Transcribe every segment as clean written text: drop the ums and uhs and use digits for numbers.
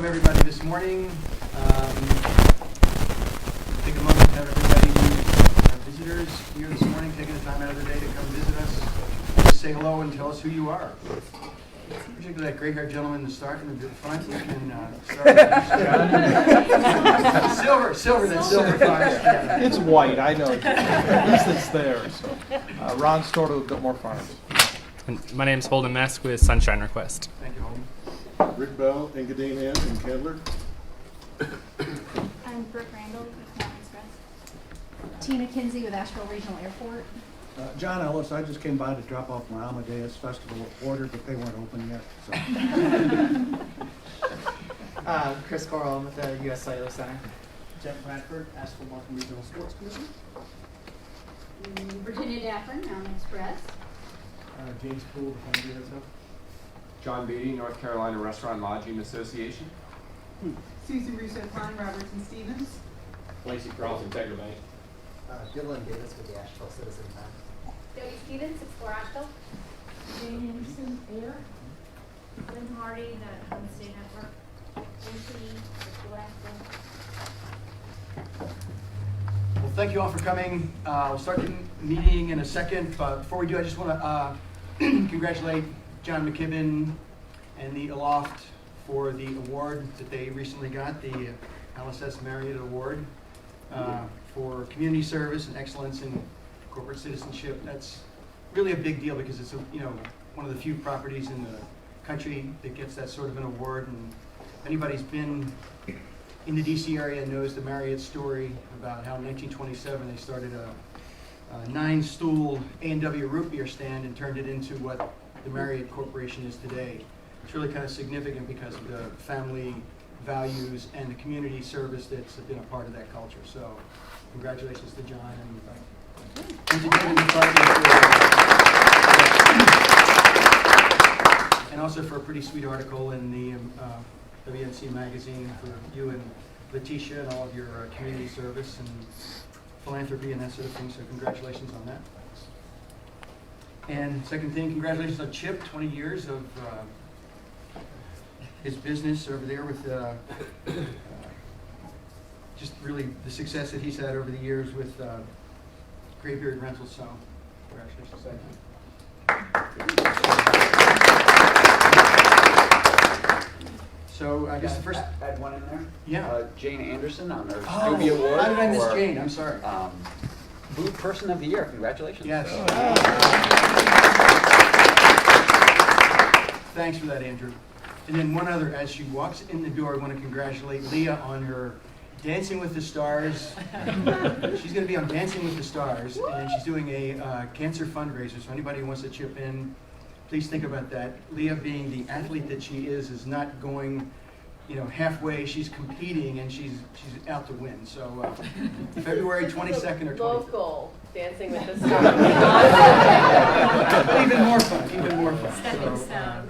Welcome everybody this morning. Take a moment to have everybody who's our visitors here this morning taking the time out of their day to come visit us. Just say hello and tell us who you are. Particularly that gray-haired gentleman in the start in the front. We can start with silver, that's silver fox. Yeah. It's white, I know. At least it's there. So. Ron Storto with Biltmore Farms. And my name's Holden Mesk with Sunshine Request. Thank you, Holden. Rick Bell, Engadine Inn in Candler. I'm Brooke Randall with Mountain Express. Tina Kinsey with Asheville Regional Airport. John Ellis, I just came by to drop off my Amadeus Festival order, but they weren't open yet. So. Chris Coral with the U.S. Cellular Center. Jeff Bradford, Asheville Buncombe Regional Sports Commission. Virginia Daffern, Mountain Express. James Poole, the Kennedy Hotel. John Beatty, North Carolina Restaurant Lodging Association. Susie Russo Klein, Robertson Stevens. Lacey Cross, Integra Bank. Dylan Davis with the Asheville Citizen Bank. Jody Stevens, Explore Asheville. Jane Anderson, Air. Lynn Hardy, the Homestay Network. Lucy, Explore Asheville. Well, thank you all for coming. We'll start the meeting in a second, but before we do, I just want to congratulate John McKibben and the Aloft for the award that they recently got, the LSS Marriott Award for community service and excellence in corporate citizenship. That's really a big deal because it's one of the few properties in the country that gets that sort of an award. And if anybody's been in the DC area knows the Marriott story about how in 1927 they started a 9-stool A&W root beer stand and turned it into what the Marriott Corporation is today. It's really kind of significant because of the family values and the community service that's been a part of that culture. So congratulations to John and to David McCartney and also for a pretty sweet article in the WNC magazine for you and Letitia and all of your community service and philanthropy and that sort of thing. So congratulations on that. And second thing, congratulations on Chip, 20 years of his business over there with just really the success that he's had over the years with Graybeard Rentals. So congratulations. So I guess the first. Add one in there. Yeah. Jane Anderson on her Oh, Scooby Award. how did I miss for, Jane? I'm sorry. Food Person of the Year. Congratulations. Yes. Thanks for that, Andrew. And then one other, as she walks in the door, I want to congratulate Leah on her Dancing with the Stars. She's going to be on Dancing with the Stars, and she's doing a cancer fundraiser. So anybody who wants to chip in, please think about that. Leah, being the athlete that she is not going, halfway. She's competing, and she's out to win. So February 22nd or 23rd. Local Dancing with the Stars. Even more fun. Stepping stone.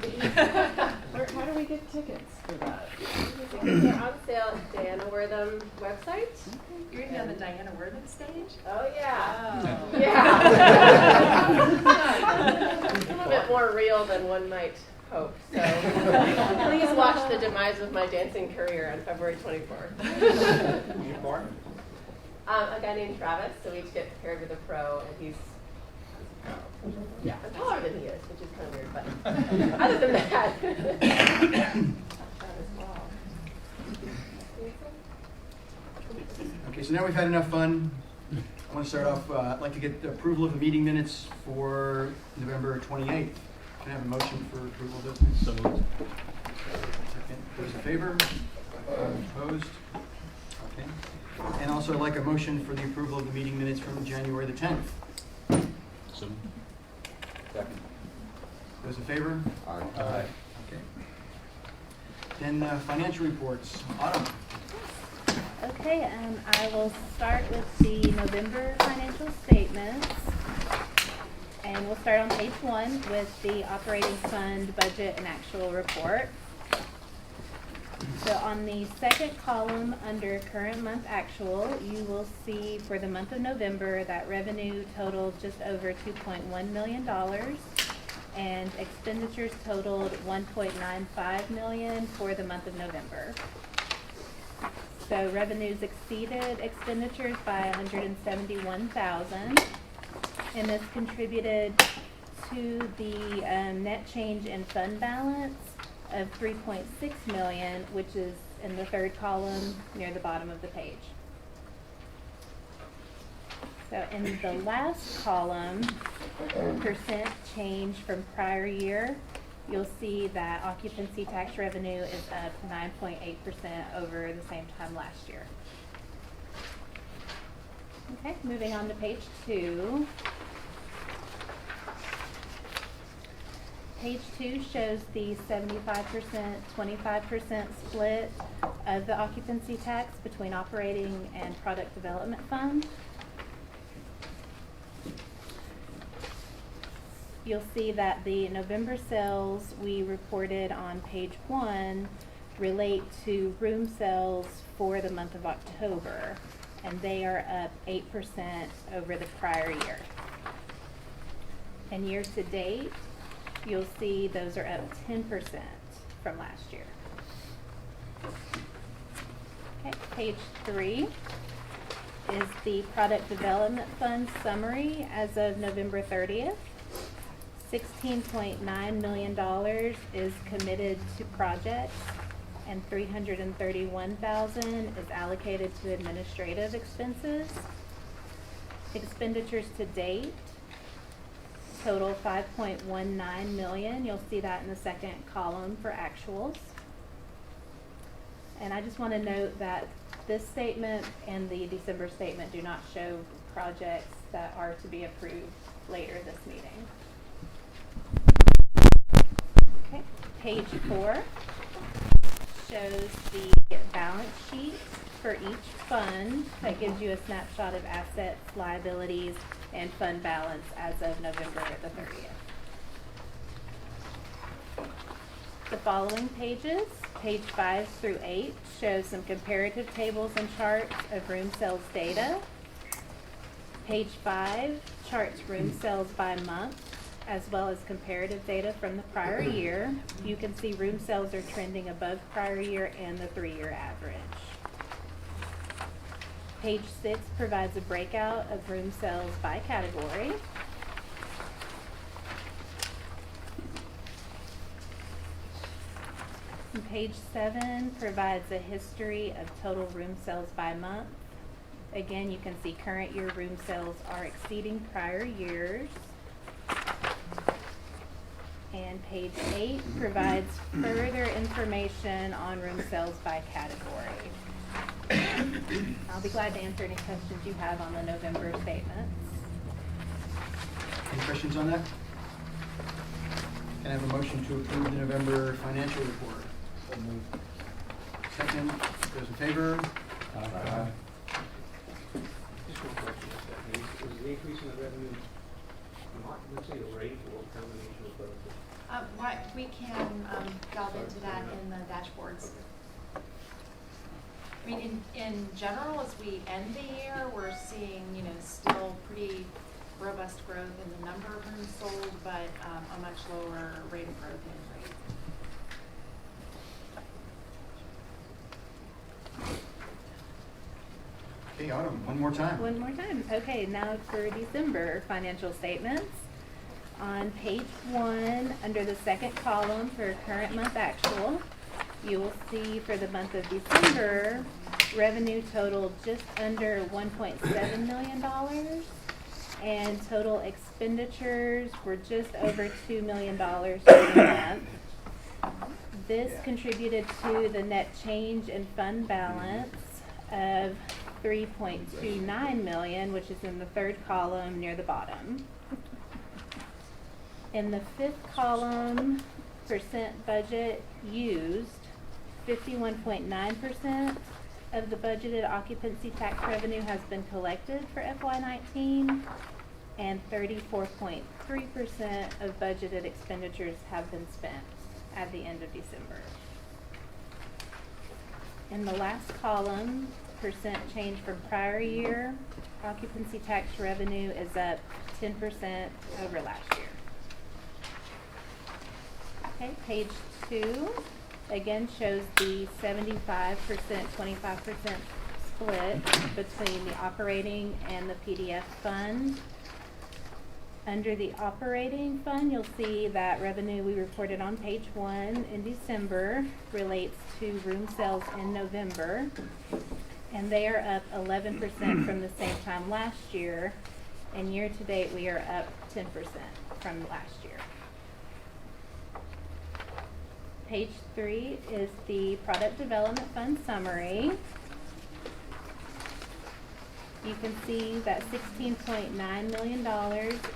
How do we get tickets for that? They're on sale at Diana Wortham website. You're going to be on the Diana Wortham stage? Oh, yeah. Oh. Yeah. A little bit more real than one might hope. So please watch the demise of my dancing career on February 24th. A guy named Travis, so we each get paired with a pro, and he's I'm taller than he is, which is kind of weird, but other than that. Okay, so now we've had enough fun. I want to start off, I'd like to get the approval of the meeting minutes for November 28th. Can I have a motion for approval of those minutes? So moved. Second. Those in favor? Opposed? Okay. And also I'd like a motion for the approval of the meeting minutes from January the 10th. So Second. Those in favor? Aye. Okay. Then financial reports. Autumn. Okay, I will start with the November financial statements. And we'll start on page 1 with the operating fund budget and actual report. So on the second column under current month actual, you will see for the month of November that revenue totaled just over $2.1 million. and expenditures totaled $1.95 million for the month of November. So revenues exceeded expenditures by $171,000, and this contributed to the net change in fund balance of $3.6 million, which is in the third column near the bottom of the page. So in the last column, percent change from prior year, you'll see that occupancy tax revenue is up 9.8% over the same time last year. Okay, moving on to page 2. Page 2 shows the 75%, 25% split of the occupancy tax between operating and product development fund. You'll see that the November sales we reported on page 1 relate to room sales for the month of October, and they are up 8% over the prior year. And year to date, you'll see those are up 10% from last year. Okay, page 3 is the Product Development Fund summary as of November 30th. $16.9 million is committed to projects, and $331,000 is allocated to administrative expenses. Expenditures to date total $5.19 million. You'll see that in the second column for actuals. And I just want to note that this statement and the December statement do not show projects that are to be approved later this meeting. Okay, page 4 shows the balance sheet for each fund. That gives you a snapshot of assets, liabilities, and fund balance as of November the 30th. The following pages, page 5 through 8, show some comparative tables and charts of room sales data. Page 5 charts room sales by month, as well as comparative data from the prior year. You can see room sales are trending above prior year and the 3-year average. Page 6 provides a breakout of room sales by category. And page 7 provides a history of total room sales by month. Again, you can see current year room sales are exceeding prior years. And page 8 provides further information on room sales by category. I'll be glad to answer any questions you have on the November statements. Any questions on that? Can I have a motion to approve the November financial report? So moved. Second, those in favor? Aye. Just one question, is the increase in the revenue from occupancy a rate or combination of both? We can delve into that in the dashboards. I mean, in general, as we end the year, we're seeing, still pretty robust growth in the number of rooms sold, but a much lower rate of growth in rate. Okay, Autumn, one more time. One more time. Okay, now for December financial statements. On page 1, under the second column for current month actual, you will see for the month of December, revenue totaled just under $1.7 million, and total expenditures were just over $2 million for the month. This contributed to the net change in fund balance of $3.29 million, which is in the third column near the bottom. In the fifth column, percent budget used, 51.9% of the budgeted occupancy tax revenue has been collected for FY19, and 34.3% of budgeted expenditures have been spent at the end of December. In the last column, percent change from prior year, occupancy tax revenue is up 10% over last year. Okay, page 2, again shows the 75%, 25% split between the operating and the PDF fund. Under the operating fund, you'll see that revenue we reported on page 1 in December relates to room sales in November, and they are up 11% from the same time last year, and year to date we are up 10% from last year. Page 3 is the product development fund summary. You can see that $16.9 million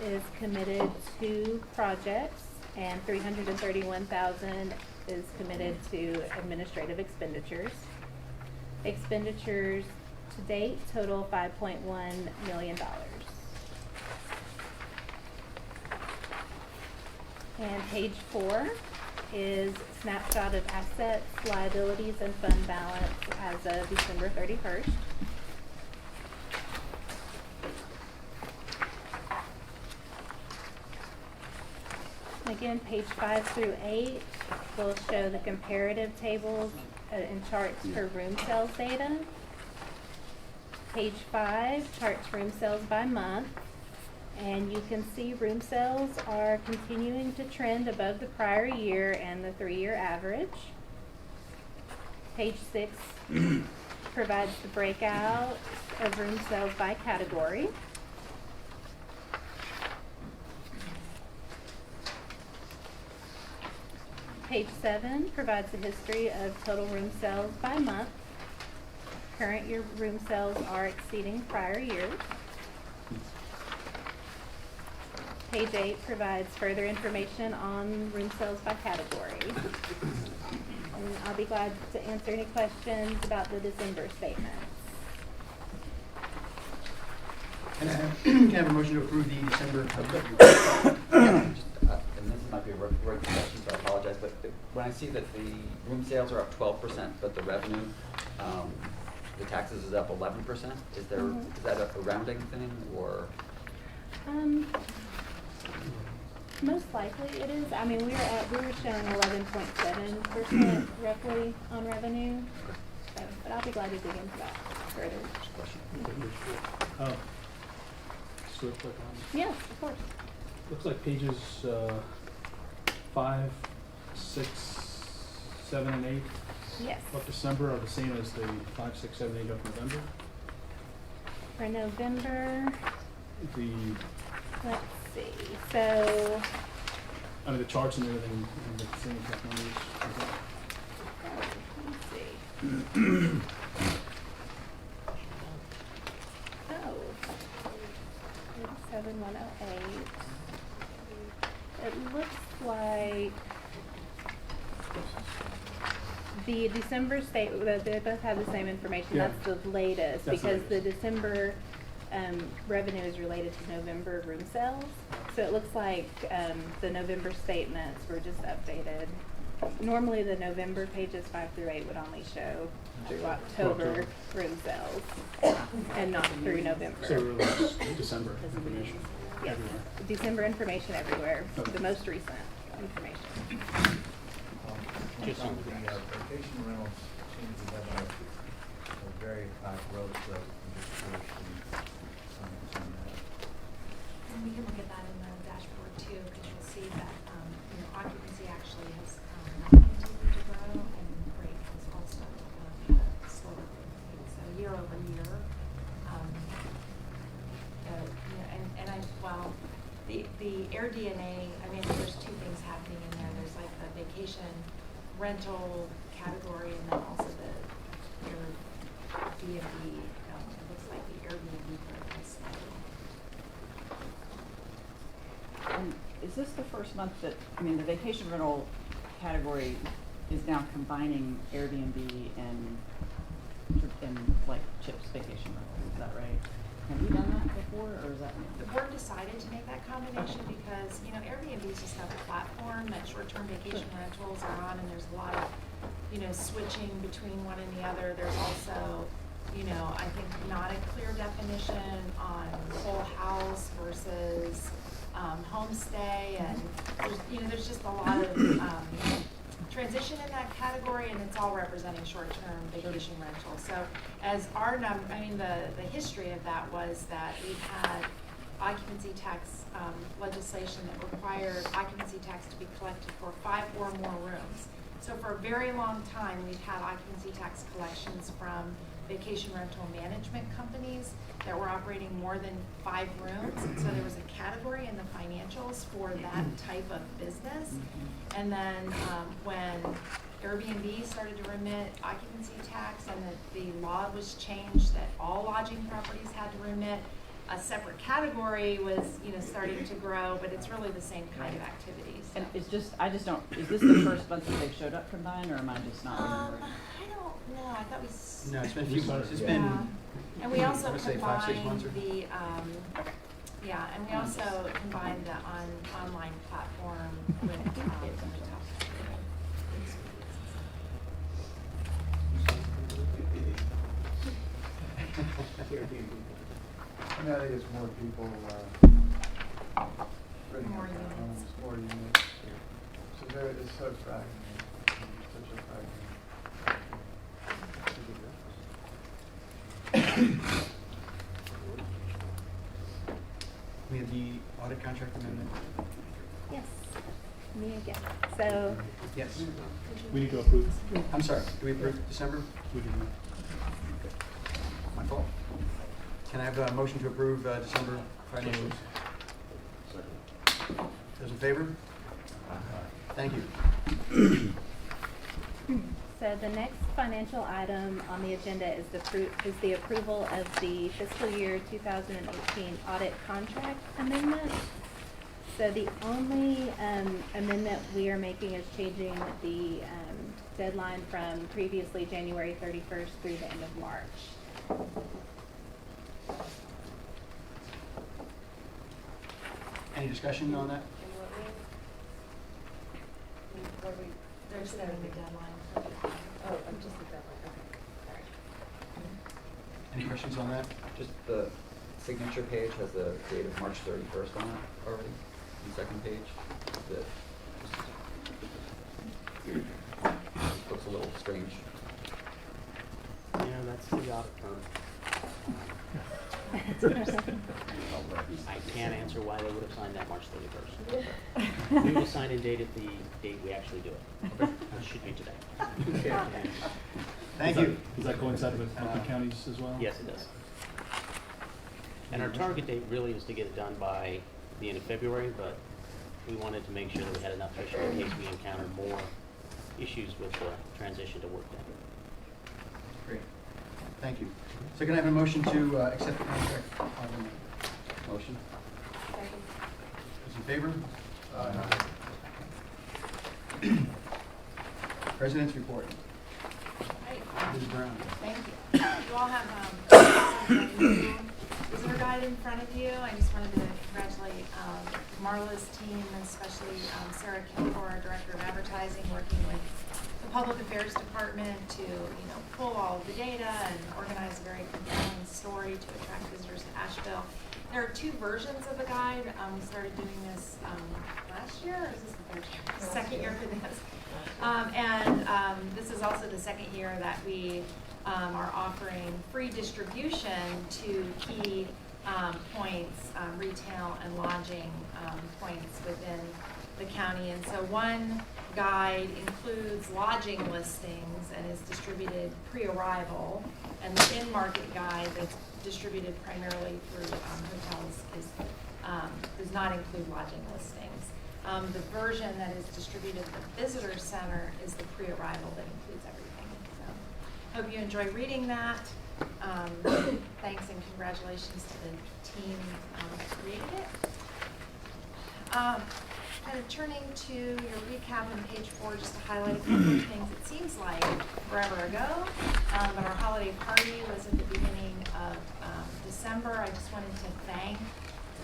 is committed to projects and $331,000 is committed to administrative expenditures. Expenditures to date total $5.1 million. And page 4 is snapshot of assets, liabilities, and fund balance as of December 31st. Again, page 5 through 8 will show the comparative tables and charts for room sales data. Page 5 charts room sales by month, and you can see room sales are continuing to trend above the prior year and the 3-year average. Page 6 provides the breakout of room sales by category. Page 7 provides a history of total room sales by month. Current year room sales are exceeding prior years. Page 8 provides further information on room sales by category. And I'll be glad to answer any questions about the December statements. Can I have a motion to approve the December? And this might be a great question, so I apologize, but when I see that the room sales are up 12%, but the revenue, the taxes is up 11%, is there, is that a rounding thing, or? Most likely it is. I mean, we were showing 11.7% roughly on revenue, so, but I'll be glad to dig into that further. Just real quick on. Yes, of course. Looks like pages 5, 6, 7, and 8 Yes. of December are the same as the 5, 6, 7, 8 of November. For November, The let's see. So, I mean the charts and everything and the same exact numbers. let's see. Oh, 7108. It looks like the December they both have the same information. Yeah. That's the latest That's the because the latest. December revenue is related to November room sales. So it looks like the November statements were just updated. Normally the November pages 5 through 8 would only show through October room sales and not through November. So really it's December information Yes, everywhere. December information everywhere, Okay. the most recent information. Just on the vacation rentals seems to have a very high growth rate. I'm just curious to comment on that. And we can look at that in the dashboard too, because you'll see that, occupancy actually has not continued to grow, and rate has also had a slower growth rate. So year over year, the Air DNA, I mean, there's two things happening in there. There's like the vacation rental category, and then also the Airbnb. It looks like the Airbnb growth is slightly. And is this the first month that, I mean, the vacation rental category is now combining Airbnb and like CHIPS vacation rentals, is that right? Have you done that before, or is that new? The board decided to make that combination because, Airbnb is just another platform that short-term vacation rentals are on, and there's a lot of, switching between one and the other. There's also, I think not a clear definition on whole house versus, homestay, and there's just a lot of transition in that category, and it's all representing short-term vacation rental. So as the history of that was that we've had occupancy tax legislation that required occupancy tax to be collected for 5 or more rooms. So for a very long time, we've had occupancy tax collections from vacation rental management companies that were operating more than 5 rooms. And so there was a category in the financials for that type of business. And then when Airbnb started to remit occupancy tax and that the law was changed that all lodging properties had to remit, a separate category was, starting to grow, but it's really the same kind of activity. So. And is this the first month that they've showed up combined, or am I just not remembering? I don't know. I thought we. No, it's been a few months. It's been. And we also I would say 5, 6 months. combined the. Yeah, and we also combined the online platform with the top. I mean, I think it's more people, renting More out their units. homes, more units. So there, it's so fragmented, such a fragmented. We have the audit contract amendment. Yes, me again. So, Yes. We need to approve. I'm sorry, do we approve December? We do not. My fault. Can I have a motion to approve December financials? Second. Those in favor? Thank you. so the next financial item on the agenda is the approval of the fiscal year 2018 audit contract amendment. So the only amendment we are making is changing the deadline from previously January 31st through the end of March. Any discussion on that? They're setting the deadline. Oh, I'm just the deadline, okay, all right. Any questions on that? Just the signature page has the date of March 31st on it already. The second page, that just looks a little strange. Yeah, that's the audit firm. I can't answer why they would have signed that March 31st. We will sign and date at the date we actually do it. Which should be today. Thank you. Does that coincide with other counties as well? Yes, it does. And our target date really is to get it done by the end of February, but we wanted to make sure that we had enough cushion in case we encountered more issues with the transition to Workday. Great. Thank you. So can I have a motion to accept the contract? Motion? Second. Those in favor? President's report. Right. Ms. Brown. Thank you. You all have a new visitor guide in front of you. I just wanted to congratulate Marla's team, and especially Sarah Kilgore, our Director of Advertising, working with the Public Affairs Department to pull all of the data and organize a very compelling story to attract visitors to Asheville. There are 2 versions of the guide. We started doing this last year, or is this the 3rd year? Second year for this. This is also the 2nd year that we are offering free distribution to key points, retail and lodging points within the county. And so one guide includes lodging listings and is distributed pre-arrival, and the in-market guide that's distributed primarily through hotels does not include lodging listings. The version that is distributed at the visitor center is the pre-arrival that includes everything. So, hope you enjoy reading that. Thanks and congratulations to the team that created it. Kind of turning to your recap on page 4, just to highlight a couple of things. It seems like forever ago, but our holiday party was at the beginning of December. I just wanted to thank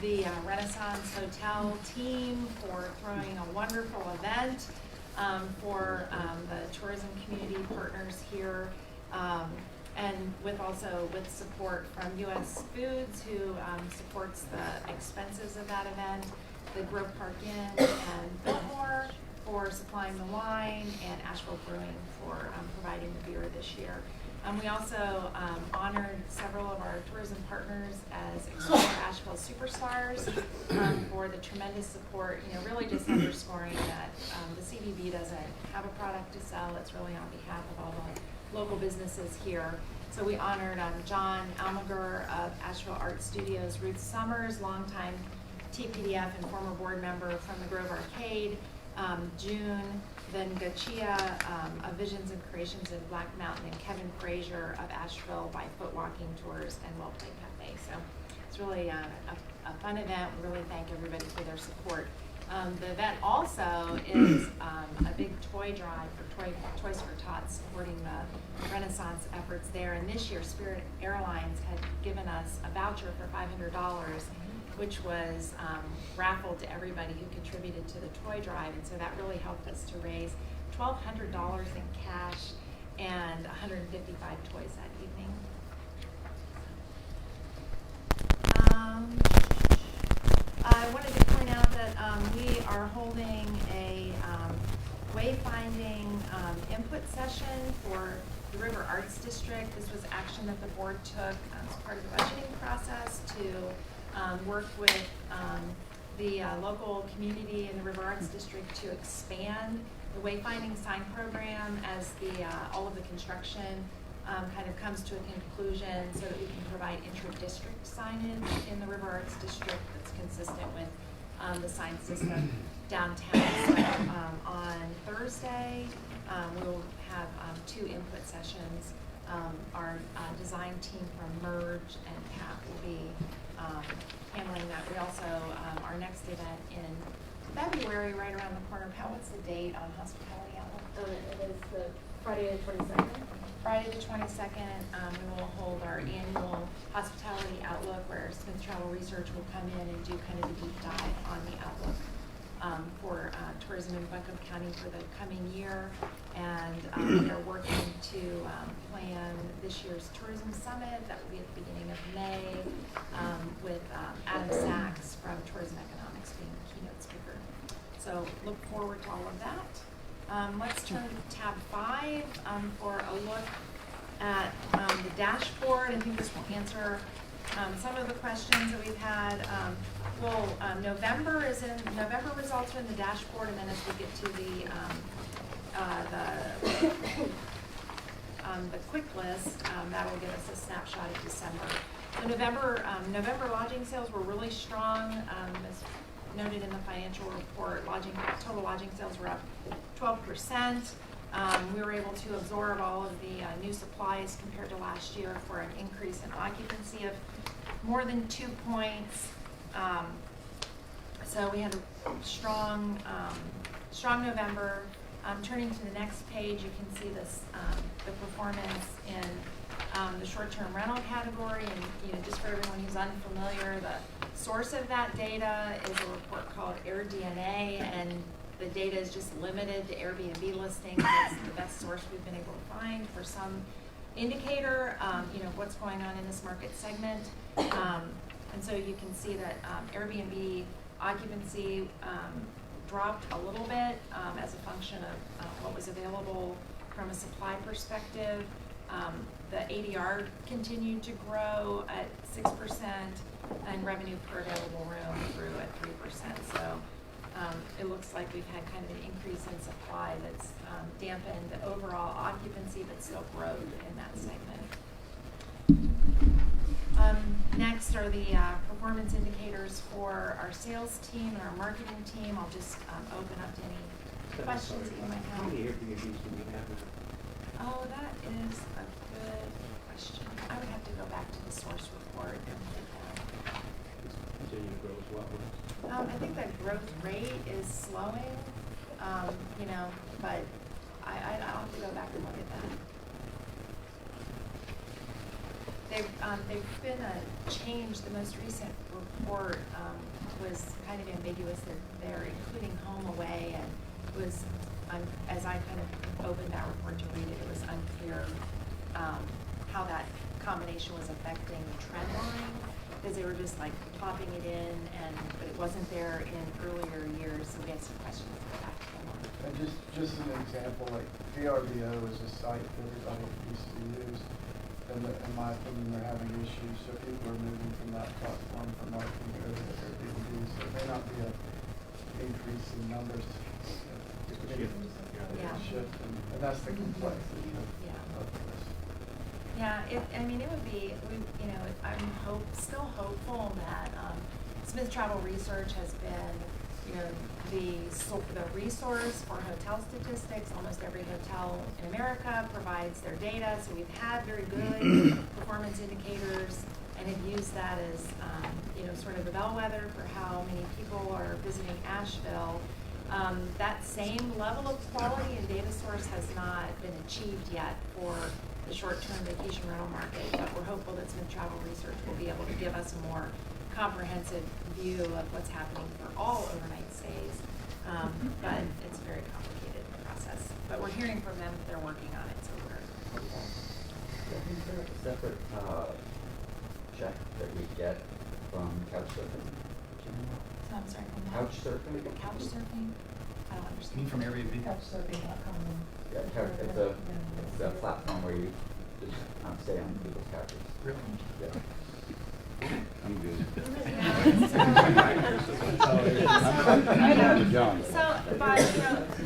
the Renaissance Hotel team for throwing a wonderful event, for the tourism community partners here, and with support from U.S. Foods, who supports the expenses of that event, the Grove Park Inn and Biltmore for supplying the wine, and Asheville Brewing for providing the beer this year. We also honored several of our tourism partners as Explore Asheville Superstars for the tremendous support, really just underscoring that the CVB doesn't have a product to sell. It's really on behalf of all the local businesses here. So we honored John Almager of Asheville Art Studios, Ruth Summers, longtime TPDF and former board member from the Grove Arcade, June Gachia of Visions and Creations in Black Mountain, and Kevin Frazier of Asheville by Foot Walking Tours and Well Play Cafe. So it's really a fun event. We really thank everybody for their support. The event also is a big toy drive for Toys for Tots, supporting the Renaissance efforts there. And this year, Spirit Airlines had given us a voucher for $500, which was raffled to everybody who contributed to the toy drive. And so that really helped us to raise $1,200 in cash and 155 toys that evening. I wanted to point out that we are holding a wayfinding input session for the River Arts District. This was action that the board took as part of the budgeting process to work with the local community in the River Arts District to expand the wayfinding sign program as all of the construction kind of comes to a conclusion, so that we can provide intra-district signage in the River Arts District that's consistent with the sign system downtown. So on Thursday, we'll have 2 input sessions. Our design team from Merge and CAP will be handling that. We also, our next event in February, right around the corner. Pat, what's the date on Hospitality Outlook? It is the Friday the 22nd. Friday the 22nd, we will hold our annual Hospitality Outlook, where Smith Travel Research will come in and do kind of a deep dive on the outlook for tourism in Buncombe County for the coming year. And we are working to plan this year's tourism summit that will be at the beginning of May, with Adam Sachs from Tourism Economics being the keynote speaker. So look forward to all of that. Let's turn to tab 5 for a look at the dashboard. I think this will answer some of the questions that we've had. November results are in the dashboard, and then as we get to the quick list, that will give us a snapshot of December. So November lodging sales were really strong, as noted in the financial report. Total lodging sales were up 12%. We were able to absorb all of the new supplies compared to last year for an increase in occupancy of more than 2 points. So we had a strong November. Turning to the next page, you can see this the performance in the short-term rental category. And just for everyone who's unfamiliar, the source of that data is a report called AirDNA, and the data is just limited to Airbnb listings. That's the best source we've been able to find for some indicator, of what's going on in this market segment. And so you can see that Airbnb occupancy dropped a little bit as a function of what was available from a supply perspective. The ADR continued to grow at 6%, and revenue per available room grew at 3%. So it looks like we've had kind of an increase in supply that's dampened the overall occupancy, but still growth in that segment. Next are the performance indicators for our sales team and our marketing team. I'll just open up to any questions that you might have. How many Airbnbs do we have now? Oh, that is a good question. I would have to go back to the source report and get that. Continue to grow as well. I think the growth rate is slowing, but I'll have to go back and look at that. They've been a change. The most recent report was kind of ambiguous. They're including home away, and it was, as I kind of opened that report to read it, it was unclear how that combination was affecting the trend line. because they were just like plopping it in, but it wasn't there in earlier years, so we had some questions to go back to them on. And just an example, like VRBO is a site that everybody used to use, and in my opinion, they're having issues, so people are moving from that platform for marketing over to Airbnb, so it may not be an increase in numbers. Shift, and that's the complexity of this. Yeah, it would be, I'm still hopeful that Smith Travel Research has been, the resource for hotel statistics. Almost every hotel in America provides their data, so we've had very good performance indicators and have used that as, sort of a bellwether for how many people are visiting Asheville. That same level of quality and data source has not been achieved yet for the short-term vacation rental market, but we're hopeful that Smith Travel Research will be able to give us a more comprehensive view of what's happening for all overnight stays. But it's a very complicated process. But we're hearing from them that they're working on it, so we're hopeful. Is there a separate check that we get from Couchsurfing? So I'm sorry, from Couchsurfing? Couchsurfing? I don't understand. You mean from Airbnb? Couchsurfing.com. Yeah, it's a platform where you just stay on people's couches. Really? Yeah. I'm good. So,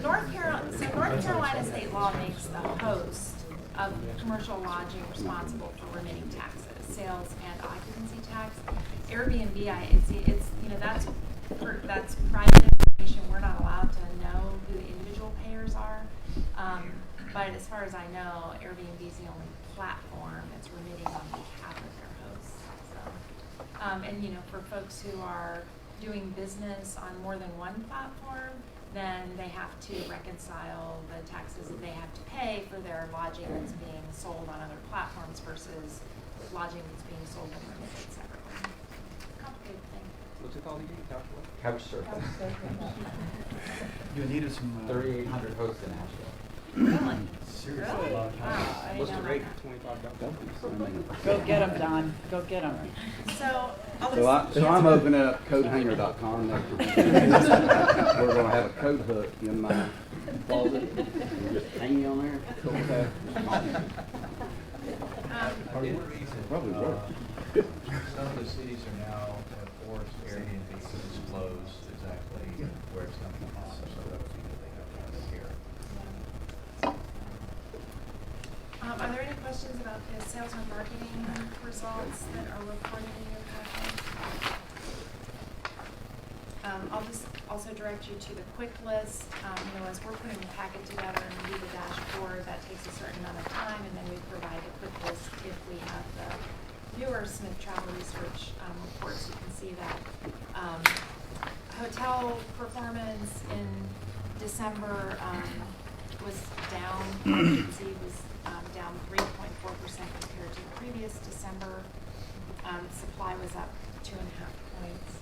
North Carolina state law makes the host of commercial lodging responsible for remitting taxes, sales and occupancy tax. Airbnb, that's private information. We're not allowed to know who the individual payers are. But as far as I know, Airbnb is the only platform that's remitting on behalf of their hosts. So, and for folks who are doing business on more than one platform, then they have to reconcile the taxes that they have to pay for their lodging that's being sold on other platforms versus lodging that's being sold and remitted separately. Complicated thing. What's it called again? Couchsurfing. You needed some. 3,800 hosts in Asheville. Really? Seriously? Really? Wow. I didn't What's know the rate? that. $25. Go get them, Don. Go get them. So, So I'm opening up codehanger.com next week. We're gonna have a code hook in my closet and just hang you on there. Okay. Probably work. Some of the cities are now forced Airbnb to disclose exactly where it's coming from, so that would be the thing I want to hear. Are there any questions about the sales and marketing results that are reported in your packet? I'll just also direct you to the quick list. As we're putting the packet together and we do the dashboard, that takes a certain amount of time, and then we provide a quick list if we have the newer Smith Travel Research reports. You can see that hotel performance in December was down. Occupancy was down 3.4% compared to the previous December. Supply was up 2.5 points.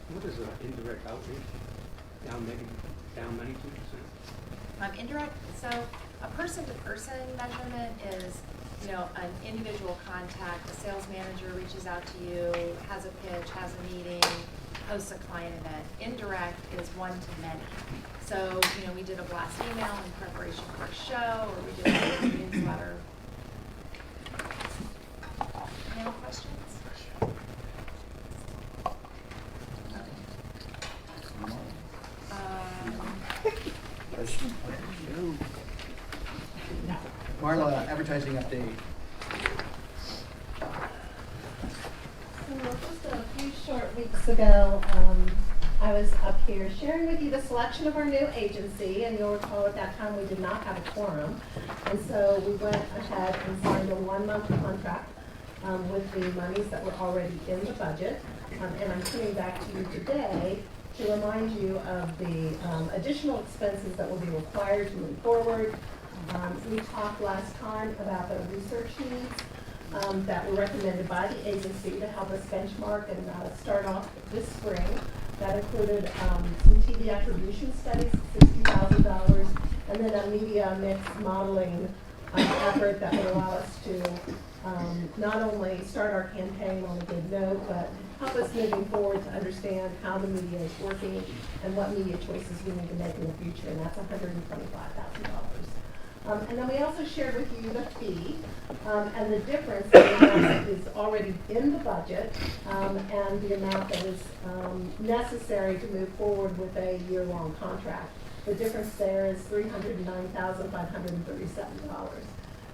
What is indirect outreach? Down 92%? Indirect, so a person-to-person measurement is, an individual contact. The sales manager reaches out to you, has a pitch, has a meeting, hosts a client event. Indirect is one-to-many. So, we did a blast email in preparation for a show, or we did a newsletter. Any other questions? Marla, advertising update. So just a few short weeks ago, I was up here sharing with you the selection of our new agency, and you'll recall at that time we did not have a quorum. And so we went ahead and signed a 1-month contract with the monies that were already in the budget. And I'm coming back to you today to remind you of the additional expenses that will be required to move forward. We talked last time about the research needs that were recommended by the agency to help us benchmark and start off this spring. That included some TV attribution studies, $60,000, and then a media mix modeling effort that would allow us to not only start our campaign on a good note, but help us moving forward to understand how the media is working and what media choices we need to make in the future, and that's $125,000. And then we also shared with you the fee and the difference in the amount that is already in the budget and the amount that is necessary to move forward with a year-long contract. The difference there is $309,537.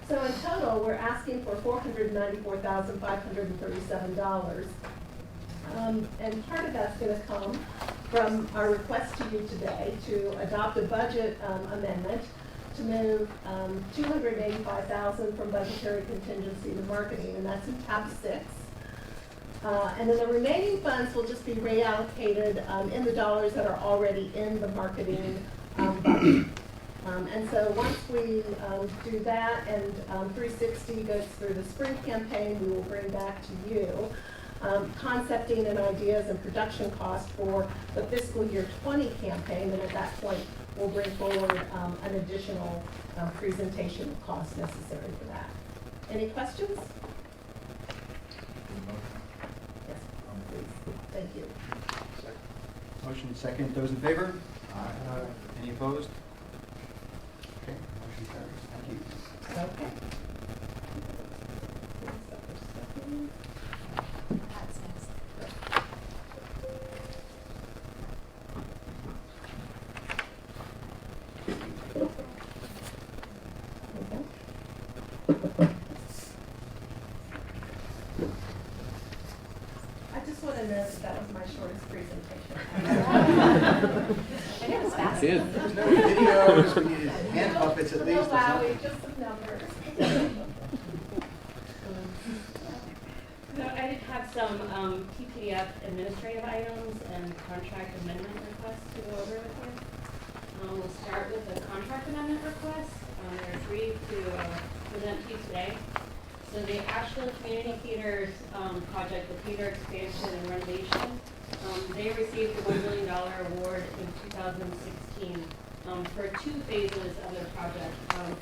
So in total, we're asking for $494,537. And part of that's going to come from our request to you today to adopt a budget amendment to move $285,000 from budgetary contingency to marketing, and that's in tab 6. And then the remaining funds will just be reallocated in the dollars that are already in the marketing budget. And so once we do that and 360 goes through the spring campaign, we will bring back to you concepting and ideas and production costs for the fiscal year 20 campaign, and at that point we'll bring forward an additional presentation of costs necessary for that. Any questions? Yes, please. Thank you. Motion second. Those in favor? Aye. Any opposed? Okay, motion carries. Thank you. Okay. That's next. I just want to note that that was my shortest presentation. And it was fast. There's no videos, we needed hand puppets at least. No or Wowie, something. just some numbers. So I did have some TPDF administrative items and contract amendment requests to go over with you. We'll start with the contract amendment request. There are 3 to present to you today. So the Asheville Community Theater's project, the theater expansion and renovation, they received a $1 million award in 2016 for 2 phases of their project.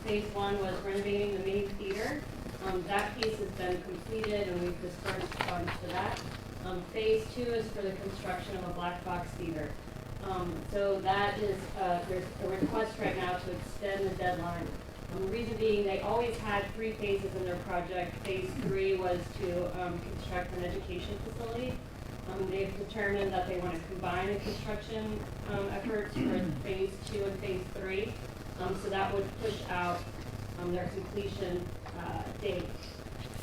Phase 1 was renovating the main theater. That piece has been completed and we've dispersed funds for that. Phase 2 is for the construction of a black box theater. So that is, there's a request right now to extend the deadline. The reason being they always had 3 phases in their project. Phase 3 was to construct an education facility. They've determined that they want to combine the construction efforts for phase 2 and phase 3. So that would push out their completion date.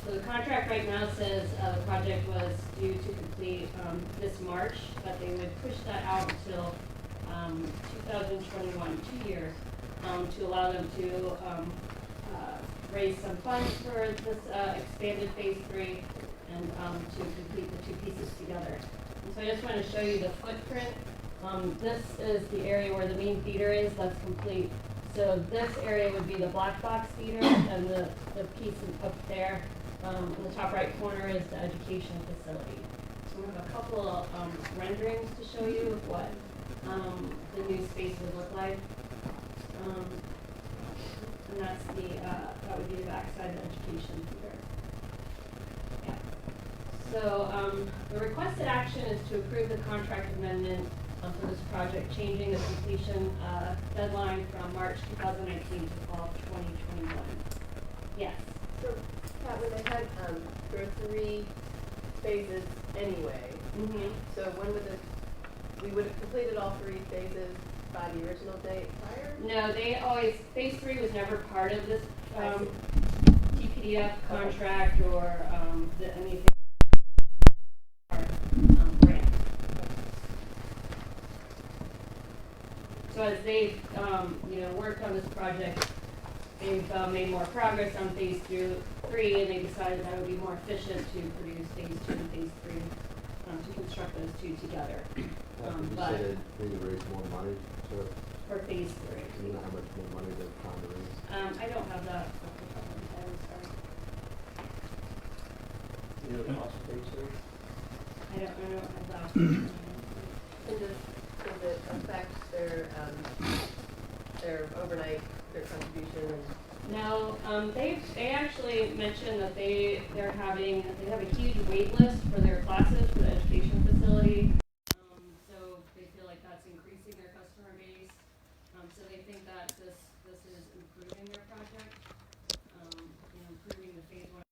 So the contract right now says the project was due to complete this March, but they would push that out until 2021, 2 years, to allow them to raise some funds for this expanded phase 3 and to complete the 2 pieces together. And so I just want to show you the footprint. This is the area where the main theater is, that's complete. So this area would be the black box theater, and the piece up there in the top right corner is the education facility. So we have a couple of renderings to show you of what the new space would look like. And that's the, that would be the backside of the education theater. Yeah. So the requested action is to approve the contract amendment for this project, changing the completion deadline from March 2019 to fall 2021. Yes. So, Pat, when they had, there were 3 phases anyway. Mm-hmm. So when would we would have completed all 3 phases by the original date prior? No, they always, phase 3 was never part of this TPDF contract or anything. Grant. So as they've, worked on this project, they've made more progress on phase 3, and they decided that it would be more efficient to produce phase 2 and phase 3 to construct those 2 together. But They need to raise more money for phase 3. Do you know how much more money they're trying to raise? I don't have that off the top of my head, I'm sorry. You know the cost of phase 3? I don't have that. Does it affect their overnight, their contribution? No, they actually mentioned that they have a huge wait list for their classes for the education facility. So they feel like that's increasing their customer base. So they think that this is improving their project, improving the phase 1.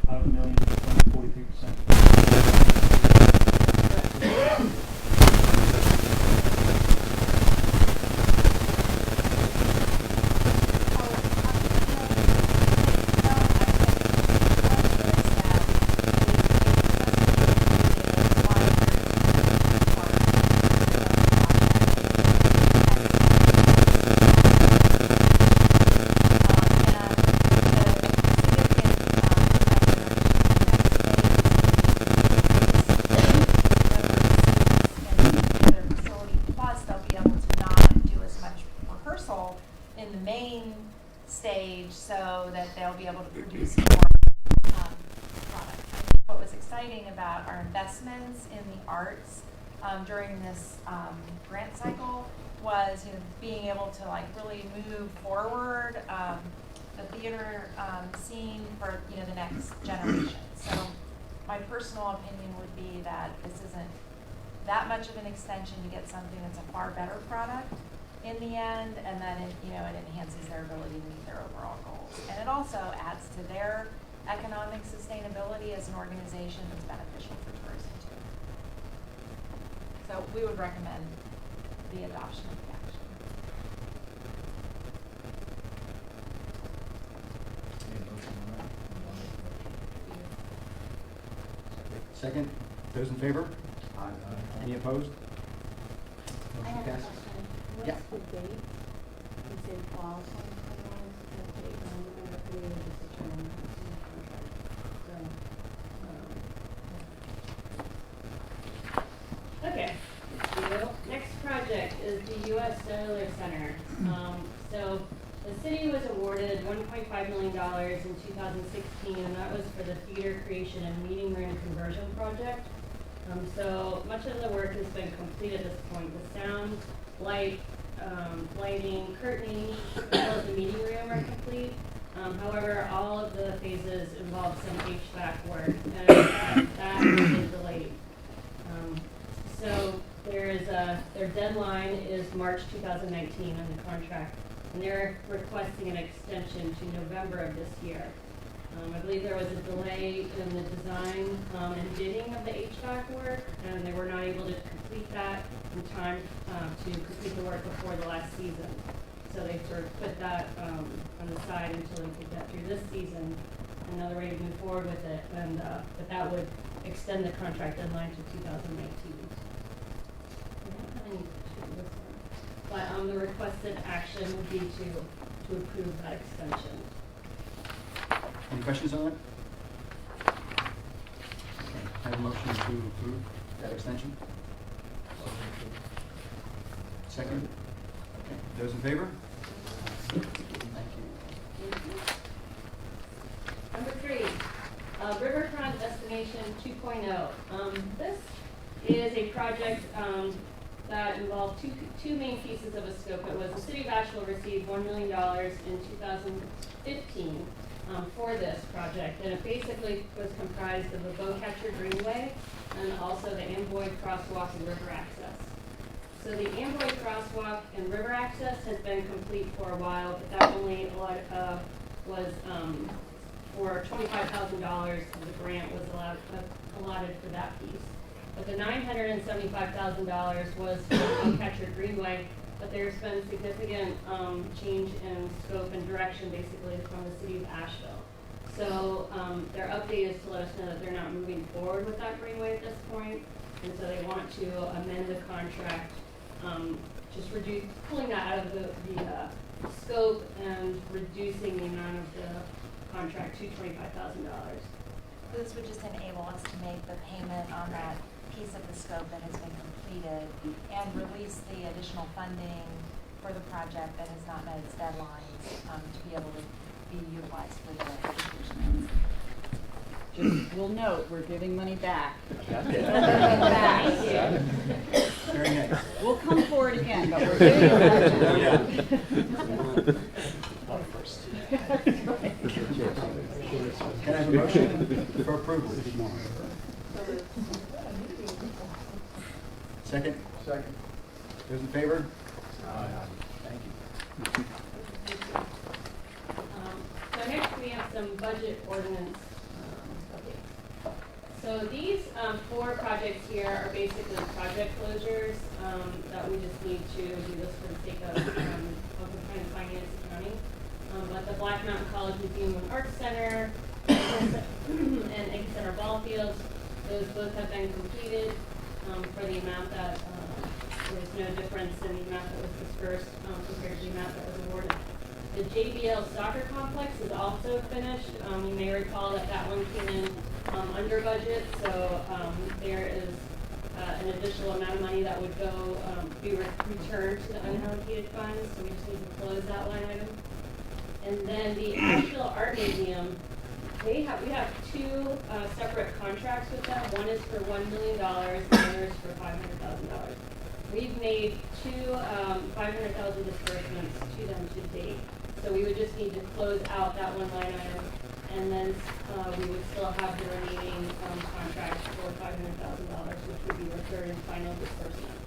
Out of a million, 43%. in the main stage so that they'll be able to produce more product. I think what was exciting about our investments in the arts during this grant cycle was being able to really move forward the theater scene for the next generation. So my personal opinion would be that this isn't that much of an extension to get something that's a far better product in the end, and then it enhances their ability to meet their overall goals. And it also adds to their economic sustainability as an organization that's beneficial for tourism too. So we would recommend the adoption of the action. Second, those in favor? Aye. Any opposed? I Motion have a passes. question. Yeah. What's the date? You said fall 2021, is the date when we're going to create this determine the contract? Okay, next project is the U.S. Cellular Center. So the city was awarded $1.5 million in 2016, and that was for the theater creation and meeting room conversion project. So much of the work has been completed at this point. The sound, light, lighting, curtaining, as well as the meeting room are complete. However, all of the phases involve some HVAC work, and that is delayed. So their deadline is March 2019 on the contract, and they're requesting an extension to November of this year. I believe there was a delay in the design and bidding of the HVAC work, and they were not able to complete that in time to complete the work before the last season. So they sort of put that on the side until they could get through this season. And now they're ready to move forward with it, and but that would extend the contract deadline to 2019. We don't have any issue with this one, but the requested action would be to approve that extension. Any questions on that? Okay, I have a motion to approve that extension. Second? Okay, those in favor? Thank you. Number 3, Riverfront Destination 2.0. This is a project that involved two main pieces of a scope. It was the City of Asheville received $1 million in 2015 for this project, and it basically was comprised of a Bowcatcher Greenway and also the Amboy Crosswalk and river access. So the Amboy Crosswalk and river access has been complete for a while, but that only was for $25,000 of the grant was allotted for that piece. But the $975,000 was for Bowcatcher Greenway, but there's been significant change in scope and direction basically from the City of Asheville. So their update is to let us know that they're not moving forward with that greenway at this point, and so they want to amend the contract, just pulling that out of the scope and reducing the amount of the contract to $25,000. This would just enable us to make the payment on that piece of the scope that has been completed and release the additional funding for the project that has not met its deadlines to be able to be utilized for the education. Just, we'll note, we're giving money back. That's it. We're giving money back. Very nice. We'll come forward again, but we're doing it. Yeah. Can I have a motion for approval? Second? Second. Those in favor? Thank you. So next we have some budget ordinance updates. So these 4 projects here are basically project closures that we just need to do this for the sake of kind of finance accounting. But the Black Mountain College Museum and Arts Center and Egg Center Ball Fields, those both have been completed for the amount that there was no difference in the amount that was dispersed compared to the amount that was awarded. The JBL soccer complex is also finished. You may recall that that one came in under budget, so there is an additional amount of money that would go be returned to the unallocated funds, so we just need to close that line item. And then the Asheville Art Museum, we have 2 separate contracts with them. One is for $1 million, the other is for $500,000. We've made 2 $500,000 disbursements to them to date. So we would just need to close out that one line item, and then we would still have the remaining contract for $500,000, which would be the third and final disbursement.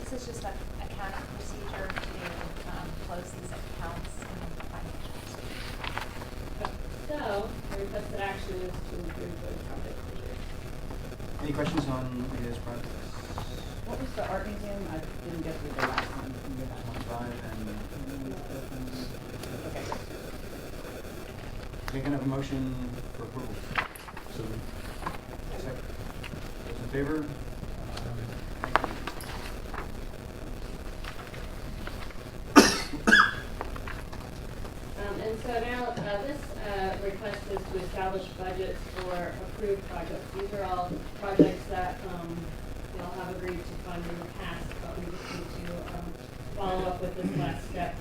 This is just an accounting procedure to close these accounts and financials. So the requested action is to approve those project closures. Any questions on any of those projects? What was the art museum? I didn't get through the last one. Can you go back one? 5 and Okay. okay, can I have a motion for approval? Second. Those in favor? And so now this request is to establish budgets for approved projects. These are all projects that we all have agreed to fund in the past, but we just need to follow up with this last step.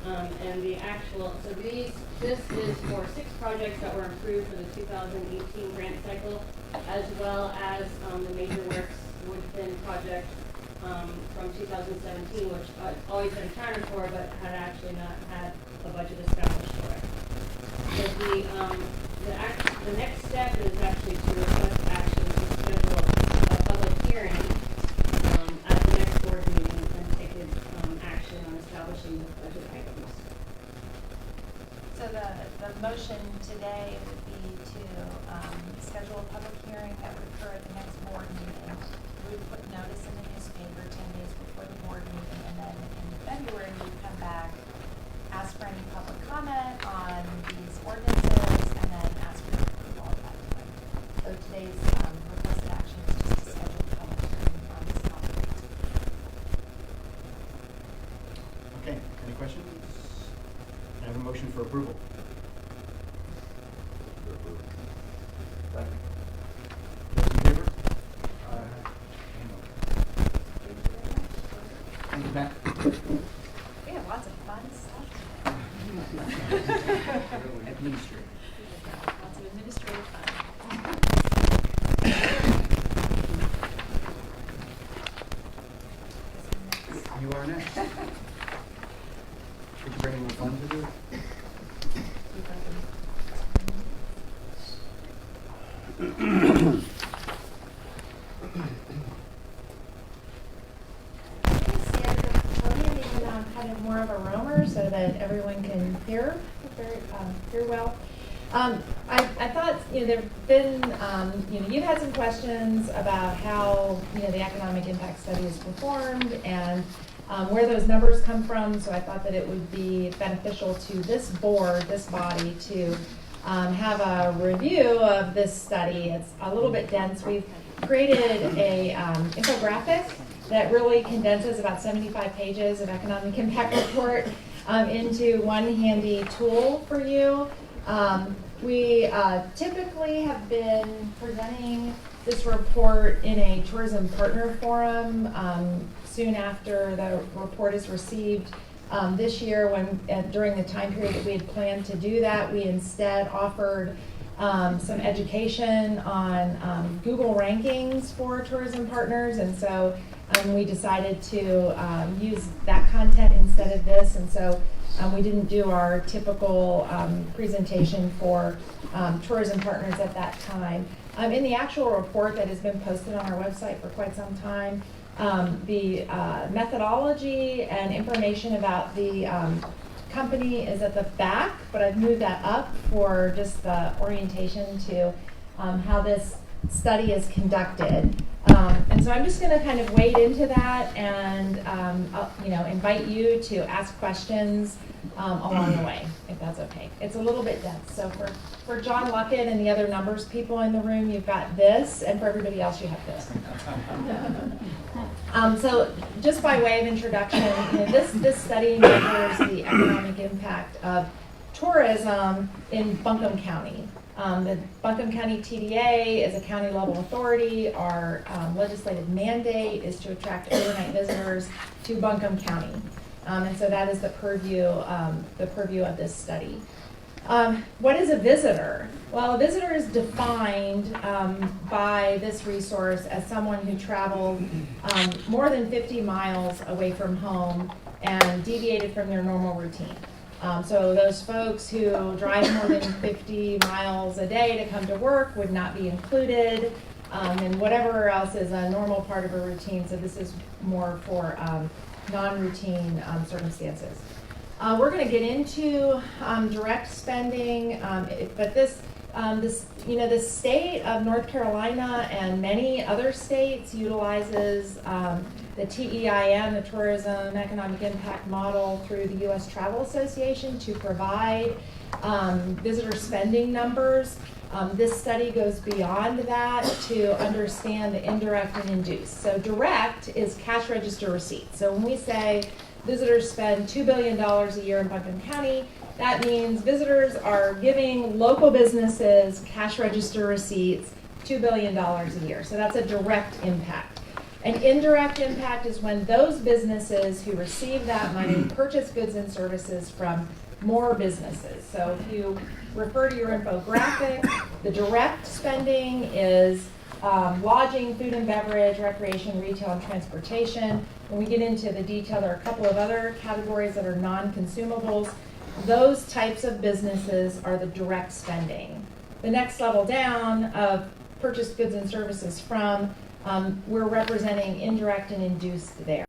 And the actual, so this is for 6 projects that were approved for the 2018 grant cycle, as well as the Major Works Woodfin project from 2017, which I'd always been accounted for, but had actually not had a budget established for it. So the next step is actually to request action to schedule a public hearing at the next board meeting and take action on establishing the budget items. So the motion today would be to schedule a public hearing that would occur at the next board meeting. We would put notice in the newspaper 10 days before the board meeting, and then in February we would come back, ask for any public comment on these ordinances, and then ask for your approval at that point. So today's requested action is just to schedule a public hearing on this topic. Okay, any questions? Can I have a motion for approval? Second. Those in favor? Thank you, Matt. We have lots of fun stuff. Administrative. Lots of administrative fun. You are next. Did you bring any more fun to do? Kind of more of a roamer so that everyone can hear well. I thought, there've been, you've had some questions about how, the economic impact study is performed and where those numbers come from. So I thought that it would be beneficial to this board, this body, to have a review of this study. It's a little bit dense. We've created a infographic that really condenses about 75 pages of economic impact report into one handy tool for you. We typically have been presenting this report in a tourism partner forum soon after the report is received. This year, during the time period that we had planned to do that, we instead offered some education on Google rankings for tourism partners, and so we decided to use that content instead of this, and so we didn't do our typical presentation for tourism partners at that time. In the actual report that has been posted on our website for quite some time, the methodology and information about the company is at the back, but I've moved that up for just the orientation to how this study is conducted. And so I'm just going to kind of wade into that and invite you to ask questions along the way, if that's okay. It's a little bit dense. So for John Luckett and the other numbers people in the room, you've got this, and for everybody else, you have this. So just by way of introduction, this study measures the economic impact of tourism in Buncombe County. The Buncombe County TDA is a county level authority. Our legislative mandate is to attract overnight visitors to Buncombe County. And so that is the purview of this study. What is a visitor? Well, a visitor is defined by this resource as someone who traveled more than 50 miles away from home and deviated from their normal routine. So those folks who drive more than 50 miles a day to come to work would not be included, and whatever else is a normal part of a routine. So this is more for non-routine circumstances. We're going to get into direct spending, but the state of North Carolina and many other states utilizes the TEIM, the Tourism Economic Impact Model, through the U.S. Travel Association to provide visitor spending numbers. This study goes beyond that to understand the indirect and induced. So direct is cash register receipts. So when we say visitors spend $2 billion a year in Buncombe County, that means visitors are giving local businesses cash register receipts $2 billion a year. So that's a direct impact. An indirect impact is when those businesses who receive that money purchase goods and services from more businesses. So if you refer to your infographic, the direct spending is lodging, food and beverage, recreation, retail, and transportation. When we get into the detail, there are a couple of other categories that are non-consumables. Those types of businesses are the direct spending. The next level down of purchased goods and services from, we're representing indirect and induced there.